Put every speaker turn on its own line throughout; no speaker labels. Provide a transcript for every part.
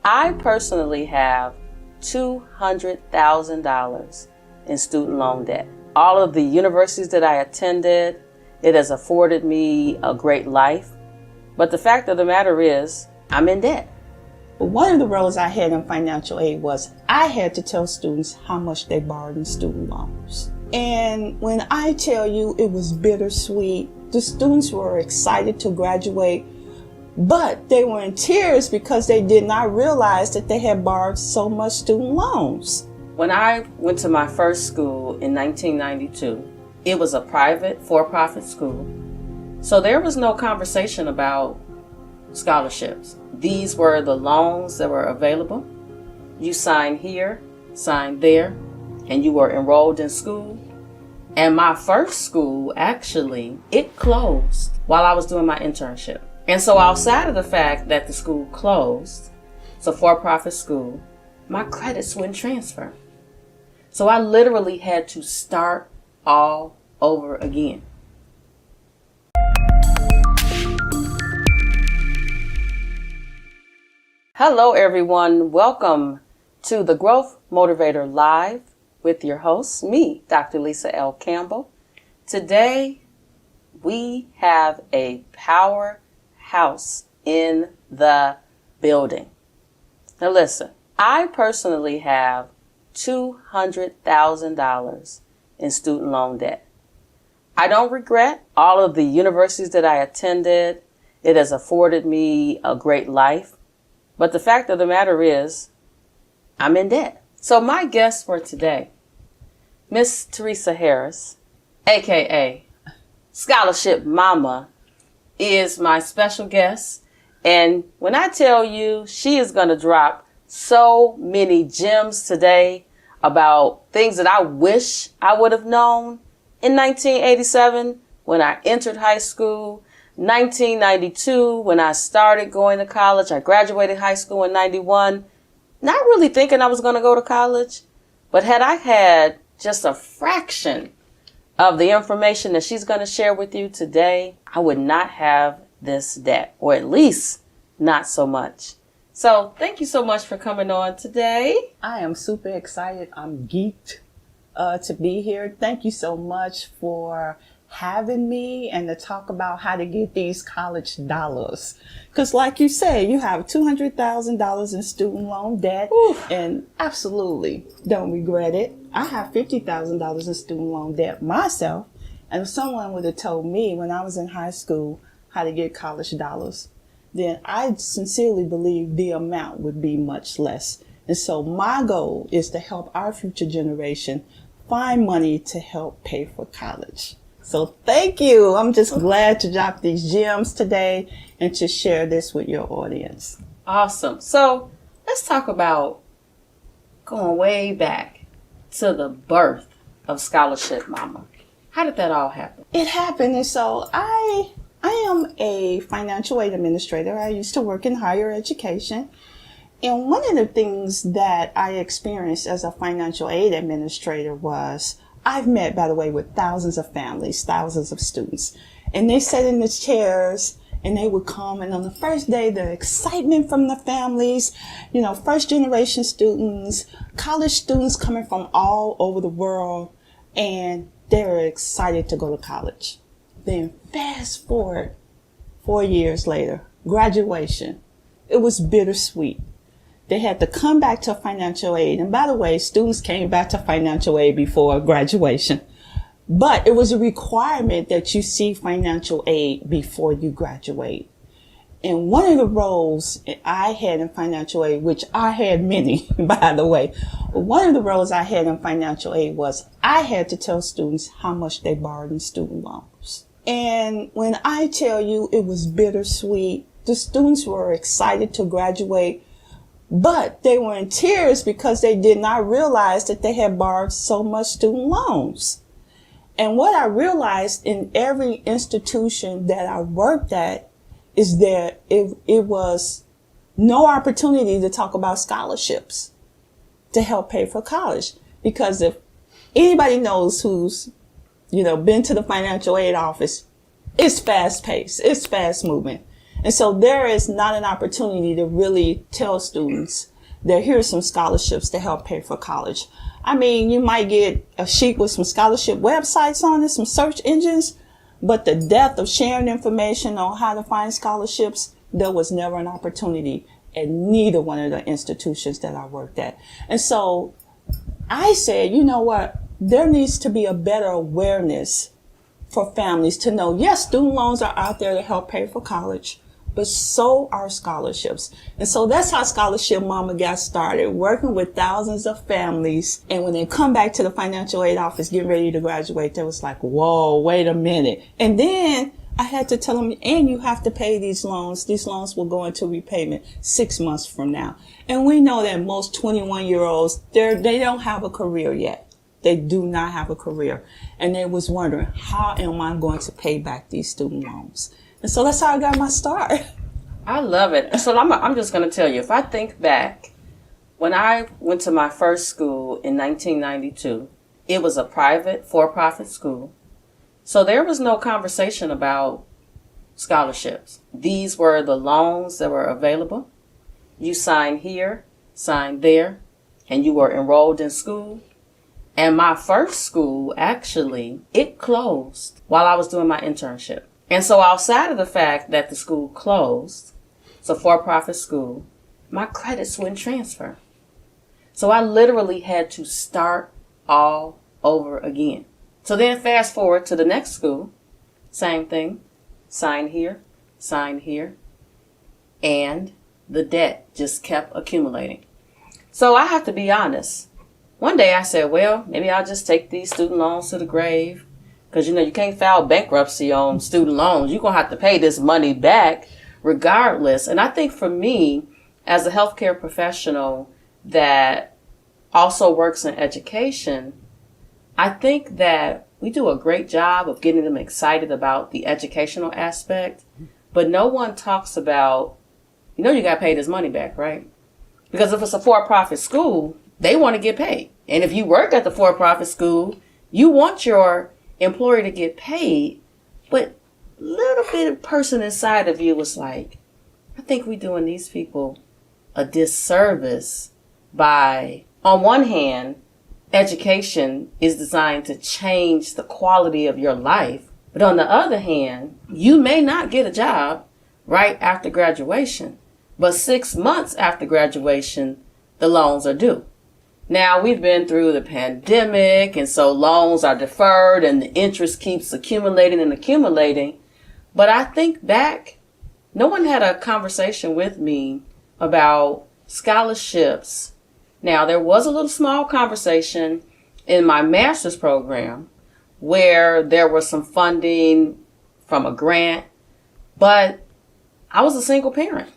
I personally have $200,000 in student loan debt. All of the universities that I attended, it has afforded me a great life. But the fact of the matter is, I'm in debt.
One of the roles I had in financial aid was I had to tell students how much they borrowed in student loans. And when I tell you it was bittersweet, the students were excited to graduate, but they were in tears because they did not realize that they had borrowed so much student loans.
When I went to my first school in 1992, it was a private, for-profit school. So there was no conversation about scholarships. These were the loans that were available. You signed here, signed there, and you were enrolled in school. And my first school, actually, it closed while I was doing my internship. And so outside of the fact that the school closed, it's a for-profit school, my credits wouldn't transfer. So I literally had to start all over again. Hello everyone, welcome to the Growth Motivator Live with your host, me, Dr. Theresa L. Campbell. Today, we have a powerhouse in the building. Now listen, I personally have $200,000 in student loan debt. I don't regret all of the universities that I attended. It has afforded me a great life. But the fact of the matter is, I'm in debt. So my guest for today, Miss Theresa Harris, aka Scholarship Momma, is my special guest. And when I tell you, she is going to drop so many gems today about things that I wish I would have known in 1987 when I entered high school, 1992 when I started going to college. I graduated high school in 91, not really thinking I was going to go to college. But had I had just a fraction of the information that she's going to share with you today, I would not have this debt, or at least not so much. So thank you so much for coming on today.
I am super excited. I'm geeked to be here. Thank you so much for having me and to talk about how to get these college dollars. Because like you say, you have $200,000 in student loan debt. Oof. And absolutely don't regret it. I have $50,000 in student loan debt myself. And if someone would have told me when I was in high school how to get college dollars, then I sincerely believe the amount would be much less. And so my goal is to help our future generation find money to help pay for college. So thank you. I'm just glad to drop these gems today and to share this with your audience.
Awesome. So let's talk about going way back to the birth of Scholarship Momma. How did that all happen?
It happened. And so I am a financial aid administrator. I used to work in higher education. And one of the things that I experienced as a financial aid administrator was I've met, by the way, with thousands of families, thousands of students, and they sat in the chairs And they would come, and on the first day, the excitement from the families, first generation students, college students coming from all over the world, and they're excited to go to college. Then fast forward 4 years later, graduation. It was bittersweet. They had to come back to financial aid. And by the way, students came back to financial aid before graduation. But it was a requirement that you see financial aid before you graduate. And one of the roles I had in financial aid, which I had many, by the way, one of the roles I had in financial aid was I had to tell students how much they borrowed in student loans. And when I tell you it was bittersweet, the students were excited to graduate, but they were in tears because they did not realize that they had borrowed so much student loans. And what I realized in every institution that I worked at is that it was no opportunity to talk about scholarships to help pay for college. Because if anybody knows who's, been to the financial aid office, it's fast paced, it's fast moving. And so there is not an opportunity to really tell students that here's some scholarships to help pay for college. I mean, you might get a sheet with some scholarship websites on it, some search engines, but the depth of sharing information on how to find scholarships, there was never an opportunity at neither one of the institutions that I worked at. And so I said, you know what? There needs to be a better awareness for families to know, yes, student loans are out there to help pay for college, but so are scholarships. And so that's how Scholarship Momma got started, working with thousands of families. And when they come back to the financial aid office, getting ready to graduate, they was like, whoa, wait a minute. And then I had to tell them, and you have to pay these loans. These loans will go into repayment 6 months from now. And we know that most 21-year-olds, they don't have a career yet. They do not have a career. And they was wondering, how am I going to pay back these student loans? And so that's how I got my start.
I love it. So I'm just going to tell you, if I think back, when I went to my first school in 1992, it was a private, for-profit school. So there was no conversation about scholarships. These were the loans that were available. You signed here, signed there, and you were enrolled in school. And my first school, actually, it closed while I was doing my internship. And so outside of the fact that the school closed, it's a for-profit school, my credits wouldn't transfer. So I literally had to start all over again. So then fast forward to the next school, same thing, sign here, and the debt just kept accumulating. So I have to be honest. One day I said, well, maybe I'll just take these student loans to the grave. Because, you can't file bankruptcy on student loans. You're going to have to pay this money back regardless. And I think for me, as a healthcare professional that also works in education, I think that we do a great job of getting them excited about the educational aspect. But no one talks about, you got to pay this money back, right? Because if it's a for-profit school, they want to get paid. And if you work at the for-profit school, you want your employer to get paid, but a little bit of person inside of you was like, I think we're doing these people a disservice by, on one hand, education is designed to change the quality of your life, but on the other hand, you may not get a job right after graduation, but 6 months after graduation, the loans are due. Now, we've been through the pandemic, and so loans are deferred, and the interest keeps accumulating and accumulating. But I think back, no one had a conversation with me about scholarships. Now, there was a little small conversation in my master's program where there was some funding from a grant, but I was a single parent.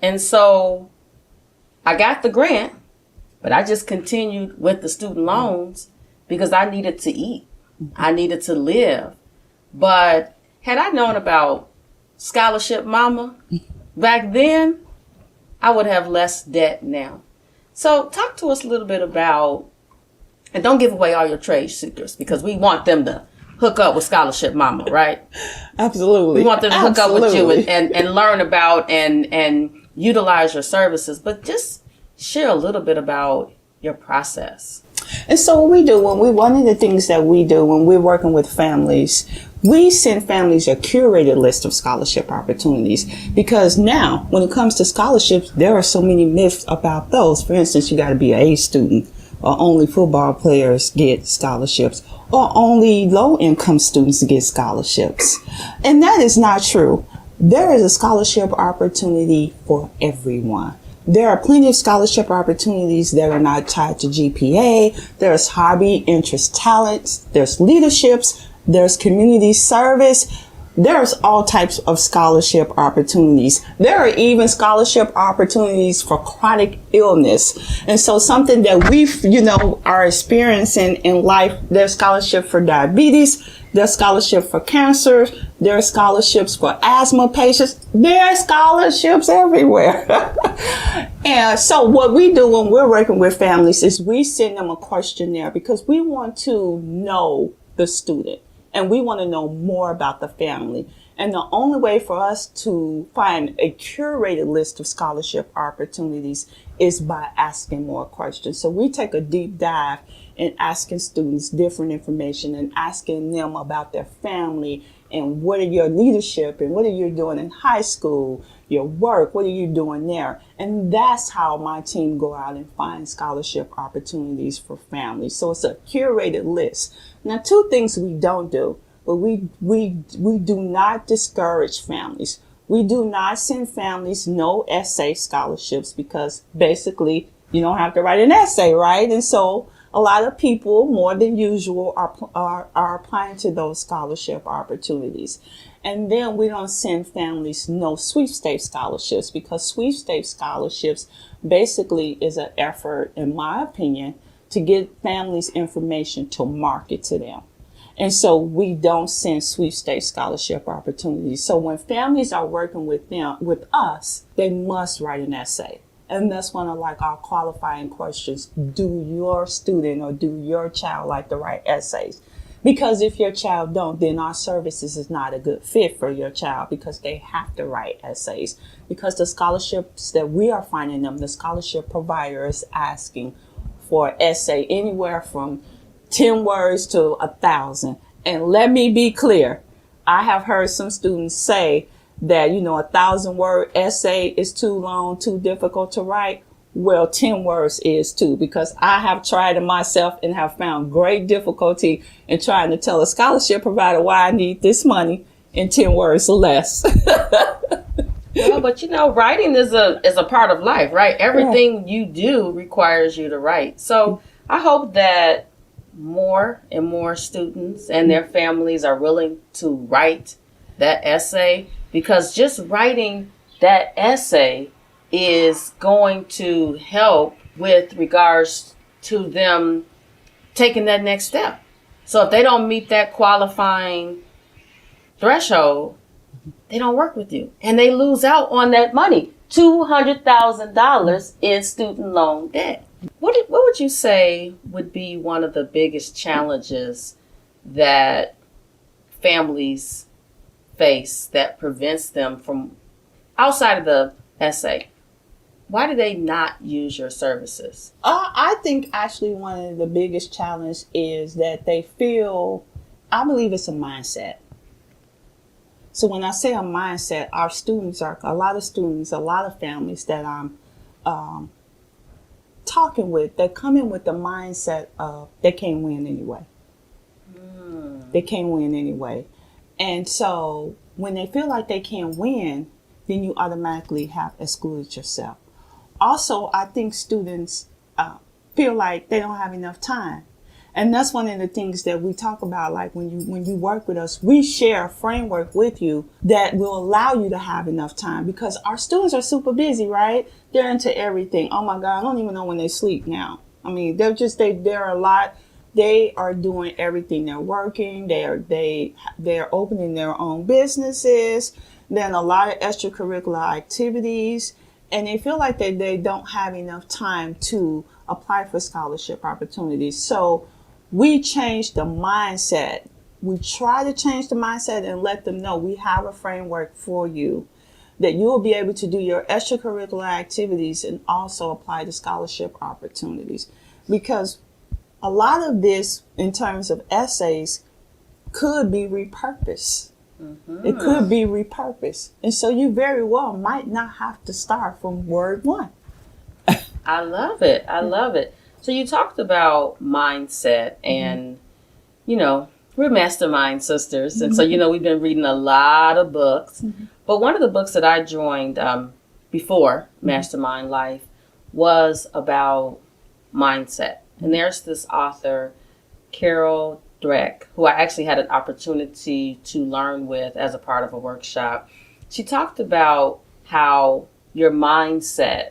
And so I got the grant, but I just continued with the student loans because I needed to eat. I needed to live. But had I known about Scholarship Momma back then, I would have less debt now. So talk to us a little bit about, and don't give away all your trade secrets because we want them to hook up with Scholarship Mama, right?
Absolutely.
We want them to hook up with you and learn about and utilize your services. But just share a little bit about your process.
And so what we do one of the things that we do when we're working with families, we send families a curated list of scholarship opportunities, because now when it comes to scholarships, there are so many myths about those. For instance, you got to be an A student, or only football players get scholarships, or only low income students get scholarships. And that is not true. There is a scholarship opportunity for everyone. There are plenty of scholarship opportunities that are not tied to GPA. There's hobby, interest, talents. There's leaderships. There's community service. There's all types of scholarship opportunities. There are even scholarship opportunities for chronic illness. And so something that we, are experiencing in life, there's scholarship for diabetes. There's scholarship for cancer. There are scholarships for asthma patients. There are scholarships everywhere. And so what we do when we're working with families is we send them a questionnaire, because we want to know the student and we want to know more about the family. And the only way for us to find a curated list of scholarship opportunities is by asking more questions. So we take a deep dive in asking students different information and asking them about their family and what are your leadership and what are you doing in high school, your work, what are you doing there? And that's how my team go out and find scholarship opportunities for families. So it's a curated list. Now, two things we don't do, but we do not discourage families. We do not send families no essay scholarships, because basically you don't have to write an essay, right? And so a lot of people, more than usual, are applying to those scholarship opportunities. And then we don't send families no sweepstakes scholarships, because sweepstakes scholarships basically is an effort, in my opinion, to get families information to market to them. And so we don't send sweepstakes scholarship opportunities. So when families are working with us, they must write an essay. And that's one of our qualifying questions. Do your student or do your child like to write essays? Because if your child don't, then our services is not a good fit for your child, because they have to write essays. Because the scholarships that we are finding them, the scholarship provider is asking for an essay anywhere from 10 words to 1,000. And let me be clear. I have heard some students say that, 1,000-word essay is too long, too difficult to write. Well, 10 words is too, because I have tried it myself and have found great difficulty in trying to tell a scholarship provider why I need this money in 10 words or less.
Well, but writing is a part of life, right? Everything you do requires you to write. So I hope that more and more students and their families are willing to write that essay, because just writing that essay is going to help with regards to them taking that next step. So if they don't meet that qualifying threshold, they don't work with you and they lose out on that money, $200,000 in student loan debt. What would you say would be one of the biggest challenges that families face that prevents them from, outside of the essay, why do they not use your services?
I think actually one of the biggest challenges is that they feel, I believe it's a mindset. So when I say a mindset, our students are, a lot of families that I'm talking with, they come in with the mindset of they can't win anyway. They can't win anyway. And so when they feel like they can't win, then you automatically have excluded yourself. Also, I think students feel like they don't have enough time. And that's one of the things that we talk about, like when you work with us, we share a framework with you that will allow you to have enough time, because our students are super busy, right? They're into everything. Oh my God, I don't even know when they sleep now. I mean, they're a lot. They are doing everything. They're working. They're opening their own businesses. Then a lot of extracurricular activities. And they feel like they don't have enough time to apply for scholarship opportunities. So we changed the mindset we try to change the mindset and let them know we have a framework for you, that you will be able to do your extracurricular activities and also apply to scholarship opportunities. Because a lot of this, in terms of essays, could be repurposed. Mm-hmm. It could be repurposed. And so you very well might not have to start from word one.
I love it. I love it. So you talked about mindset and, you know, we're mastermind sisters. And so, you know, we've been reading a lot of books. But one of the books that I joined before Mastermind Life was about mindset. And there's this author, Carol Dweck, who I actually had an opportunity to learn with as a part of a workshop. She talked about how your mindset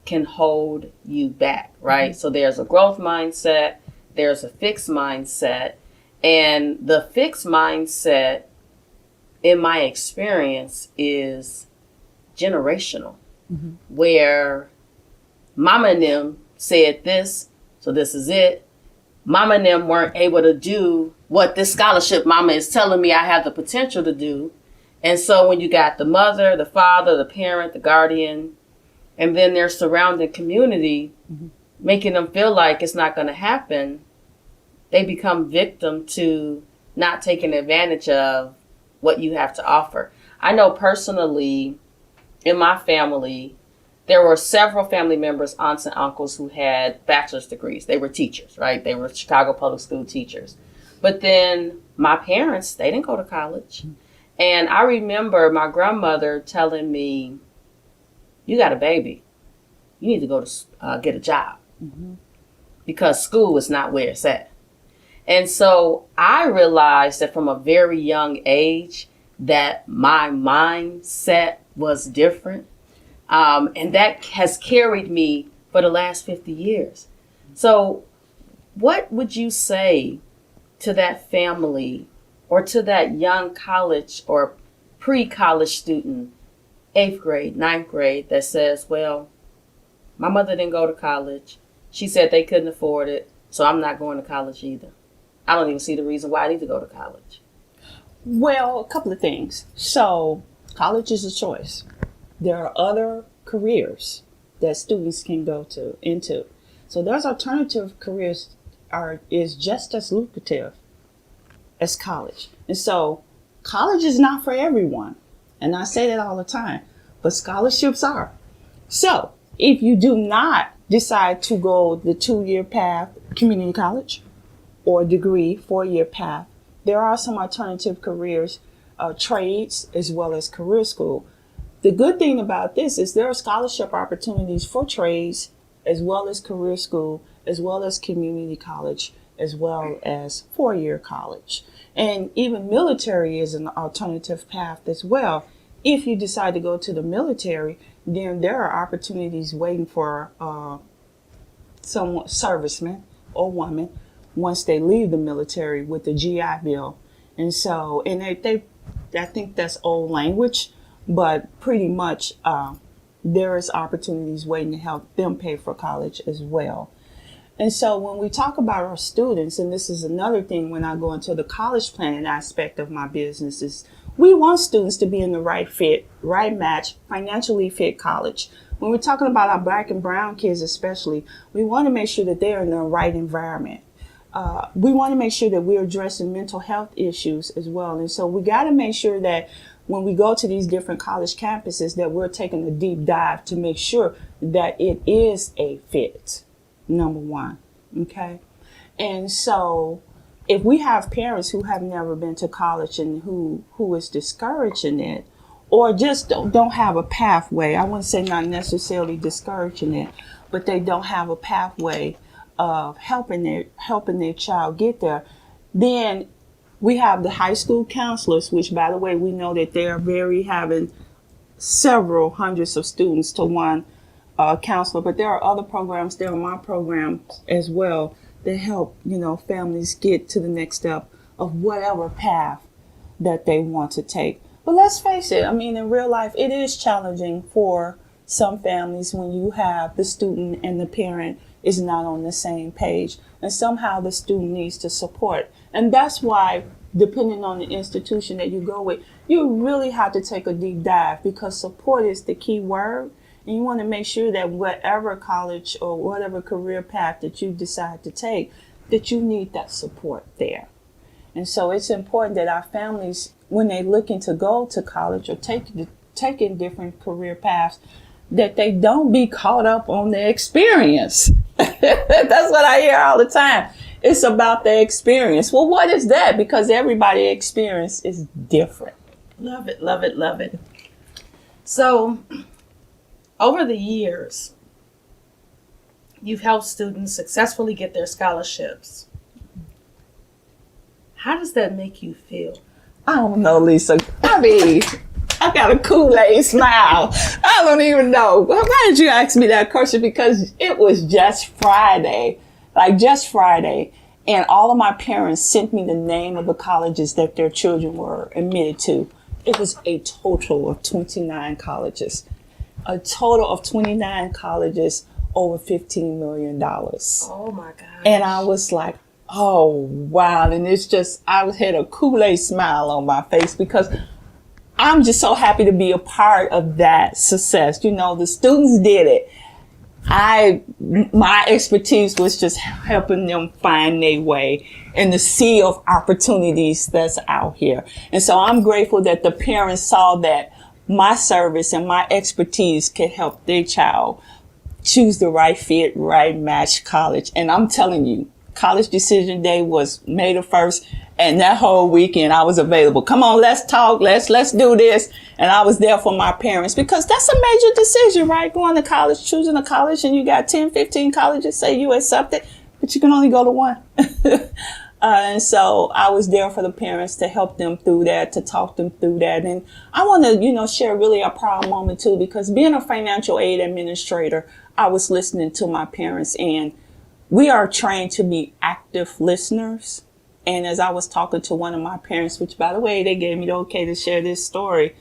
can hold you back, right? So there's a growth mindset, there's a fixed mindset, and the fixed mindset, in my experience, is generational, where mama and them said this, so this is it. Mama and them weren't able to do what this scholarship mama is telling me I have the potential to do. And so when you got the mother, the father, the parent, the guardian, and then their surrounding community making them feel like it's not going to happen, they become victim to not taking advantage of what you have to offer. I know personally, in my family, there were several family members, aunts and uncles, who had bachelor's degrees. They were teachers, right? They were Chicago public school teachers. But then my parents, they didn't go to college. And I remember my grandmother telling me, you got a baby. You need to go to get a job because school is not where it's at. And so I realized that from a very young age that my mindset was different. And that has carried me for the last 50 years. So what would you say to that family or to that young college or pre-college student, 8th grade, 9th grade, that says, well, my mother didn't go to college. She said they couldn't afford it, so I'm not going to college either. I don't even see the reason why I need to go to college.
Well, a couple of things. So college is a choice. There are other careers that students can go into. So those alternative careers is just as lucrative as college. And so college is not for everyone. And I say that all the time, but scholarships are. So if you do not decide to go the 2-year path, community college, or degree, 4-year path, there are some alternative careers, trades, as well as career school. The good thing about this is there are scholarship opportunities for trades, as well as career school, as well as community college, as well as 4-year college. And even military is an alternative path as well. If you decide to go to the military, then there are opportunities waiting for some servicemen or women once they leave the military with the GI Bill. And so, and I think that's old language, but pretty much there is opportunities waiting to help them pay for college as well. And so when we talk about our students, and this is another thing when I go into the college planning aspect of my business, is we want students to be in the right fit, right match, financially fit college. When we're talking about our Black and brown kids especially, we want to make sure that they're in the right environment. We want to make sure that we're addressing mental health issues as well. And so we got to make sure that when we go to these different college campuses that we're taking a deep dive to make sure that it is a fit, number one, okay? And so if we have parents who have never been to college and who is discouraging it, or just don't have a pathway, I wouldn't say not necessarily discouraging it, but they don't have a pathway of helping their child get there, then we have the high school counselors, which, by the way, we know that they are having several hundreds of students to one counselor. But there are other programs, there are my programs as well, that help, families get to the next step of whatever path that they want to take. But let's face it, in real life, it is challenging for some families when you have the student and the parent is not on the same page. And somehow the student needs to support. And that's why depending on the institution that you go with, you really have to take a deep dive, because support is the key word. And you want to make sure that whatever college or whatever career path that you decide to take, that you need that support there. And so it's important that our families, when they're looking to go to college or taking different career paths, that they don't be caught up on the experience. That's what I hear all the time. It's about the experience. Well, what is that? Because everybody's experience is different.
Love it, love it, love it. So, over the years, you've helped students successfully get their scholarships. How does that make you feel?
I don't know, Lisa. I mean, I got a Kool-Aid smile. I don't even know. Why did you ask me that question? Because it was just Friday. Just Friday. And all of my parents sent me the name of the colleges that their children were admitted to. It was a total of 29 colleges. A total of 29 colleges, over $15 million.
Oh my gosh.
And I was like, oh, wow. And it's just, I had a Kool-Aid smile on my face, because I'm just so happy to be a part of that success. You know, the students did it. My expertise was just helping them find their way in the sea of opportunities that's out here. And so I'm grateful that the parents saw that my service and my expertise could help their child choose the right fit, right match college. And I'm telling you, college decision day was May the 1st. And that whole weekend I was available. Come on, let's talk. Let's do this. And I was there for my parents, because that's a major decision, right? Going to college, choosing a college, and you got 10, 15 colleges say you accept it, but you can only go to one. And so I was there for the parents to help them through that, to talk them through that. And I want to, share really a proud moment too, because being a financial aid administrator, I was listening to my parents, and we are trained to be active listeners. And as I was talking to one of my parents, which, by the way, they gave me the okay to share this story,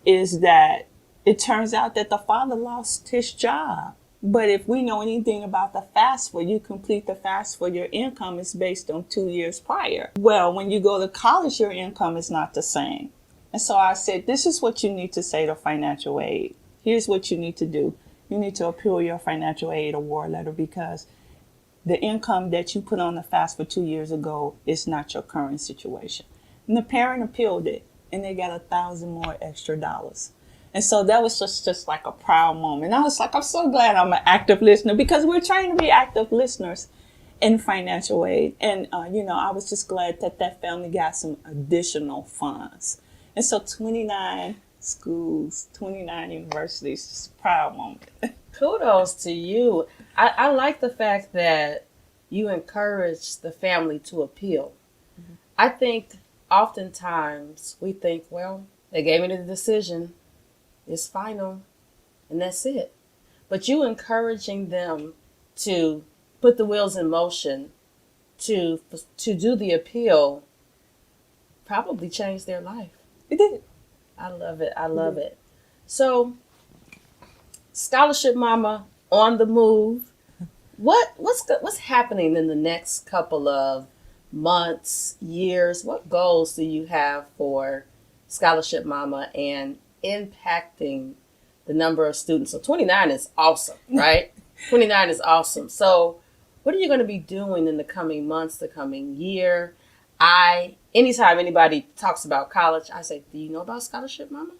is that it turns out that the father lost his job. But if we know anything about the FAFSA, you complete the FAFSA, your income is based on 2 years prior. Well, when you go to college, your income is not the same. And so I said, this is what you need to say to financial aid. Here's what you need to do. You need to appeal your financial aid award letter, because the income that you put on the FAFSA 2 years ago is not your current situation. And the parent appealed it, and they got $1,000 more extra dollars. And so that was just like a proud moment. I was like, I'm so glad I'm an active listener, because we're trying to be active listeners in financial aid. And, I was just glad that that family got some additional funds. And so 29 schools, 29 universities, just a proud moment.
Kudos to you. I like the fact that you encourage the family to appeal. Mm-hmm. I think oftentimes we think, well, they gave me the decision, it's final, and that's it. But you encouraging them to put the wheels in motion to do the appeal probably changed their life.
It did.
I love it. I love it. So, Scholarship Mama on the move. What's happening in the next couple of months, years? What goals do you have for Scholarship Mama and impacting the number of students? So 29 is awesome, right? 29 is awesome. So what are you going to be doing in the coming months, the coming year? Anytime anybody talks about college, I say, do you know about Scholarship Mama?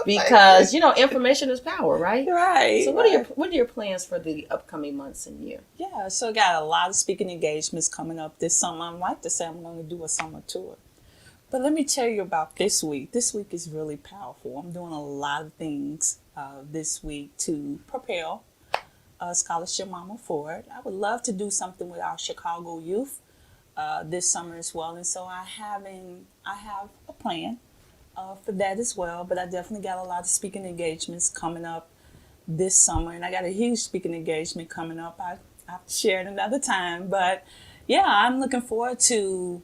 Because, information is power, right?
Right.
So what are your plans for the upcoming months and year?
Yeah, so I got a lot of speaking engagements coming up this summer. I'd like to say I'm going to do a summer tour. But let me tell you about this week. This week is really powerful. I'm doing a lot of things this week to propel Scholarship Mama forward. I would love to do something with our Chicago youth this summer as well. And so I have a plan for that as well. But I definitely got a lot of speaking engagements coming up this summer. And I got a huge speaking engagement coming up. I'll share it another time. But yeah, I'm looking forward to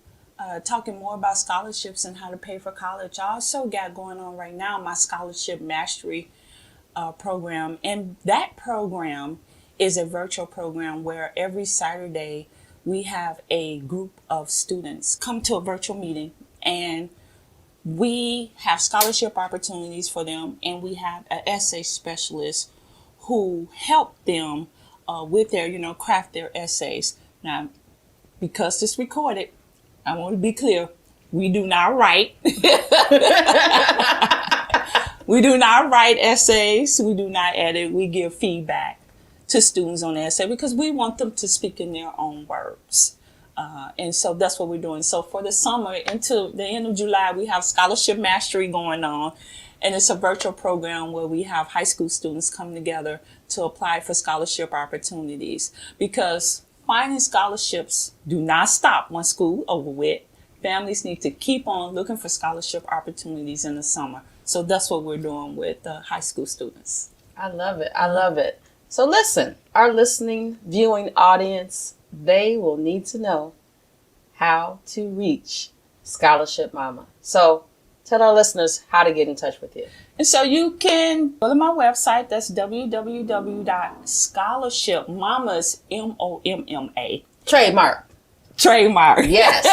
talking more about scholarships and how to pay for college. I also got going on right now my scholarship mastery program. And that program is a virtual program where every Saturday we have a group of students come to a virtual meeting, and we have scholarship opportunities for them, and we have an essay specialist who help them with their, craft their essays. Now, because it's recorded, I want to be clear, we do not write. We do not write essays. We do not edit. We give feedback to students on the essay because we want them to speak in their own words. And so that's what we're doing. So for the summer until the end of July, we have Scholarship Mastery going on. And it's a virtual program where we have high school students come together to apply for scholarship opportunities. Because finding scholarships do not stop once school over with. Families need to keep on looking for scholarship opportunities in the summer. So that's what we're doing with high school students.
I love it. I love it. So listen, our listening, viewing audience, they will need to know how to reach Scholarship Momma. So tell our listeners how to get in touch with you.
And so you can go to my website. That's www.scholarshipmommas, MOMMA.
Trademark.
Yes.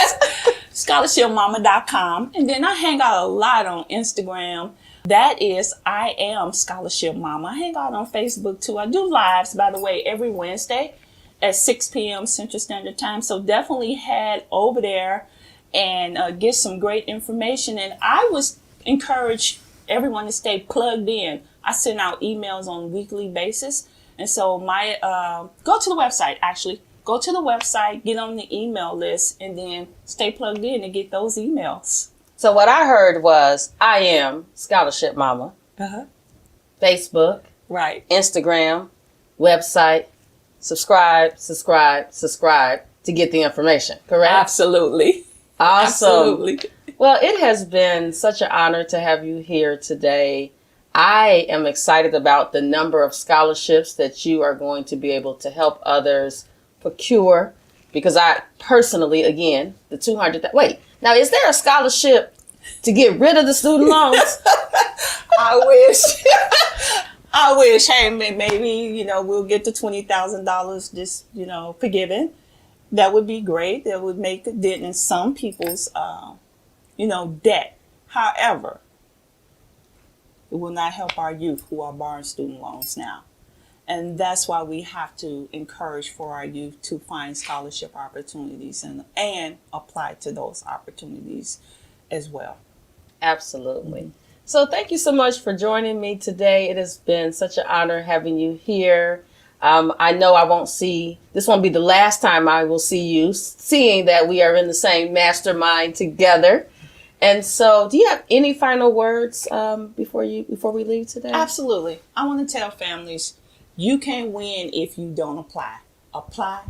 scholarshipmomma.com. And then I hang out a lot on Instagram. That is, I am Scholarship Momma. I hang out on Facebook too. I do lives, by the way, every Wednesday at 6 p.m. Central Standard Time. So definitely head over there and get some great information. And I would encourage everyone to stay plugged in. I send out emails on a weekly basis. And so go to the website, actually. Go to the website, get on the email list, and then stay plugged in and get those emails.
So what I heard was, I am Scholarship Momma. Facebook.
Right.
Instagram. Website. Subscribe to get the information. Correct?
Absolutely.
Awesome.
Absolutely.
Well, it has been such an honor to have you here today. I am excited about the number of scholarships that you are going to be able to help others procure, because I personally, again, the 200. Wait, now is there a scholarship to get rid of the student loans?
I wish. I wish. Hey, maybe we'll get the $20,000 just forgiven. That would be great. That would make a dent in some people's debt. However, it will not help our youth who are borrowing student loans now. And that's why we have to encourage for our youth to find scholarship opportunities and apply to those opportunities as well.
Absolutely. So thank you so much for joining me today. It has been such an honor having you here. I know this won't be the last time I will see you, seeing that we are in the same mastermind together. And so do you have any final words before we leave today?
Absolutely. I want to tell families, you can't win if you don't apply. Apply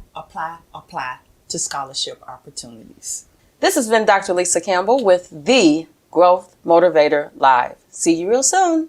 to scholarship opportunities.
This has been Dr. Lisa Campbell with the Growth Motivator Live. See you real soon.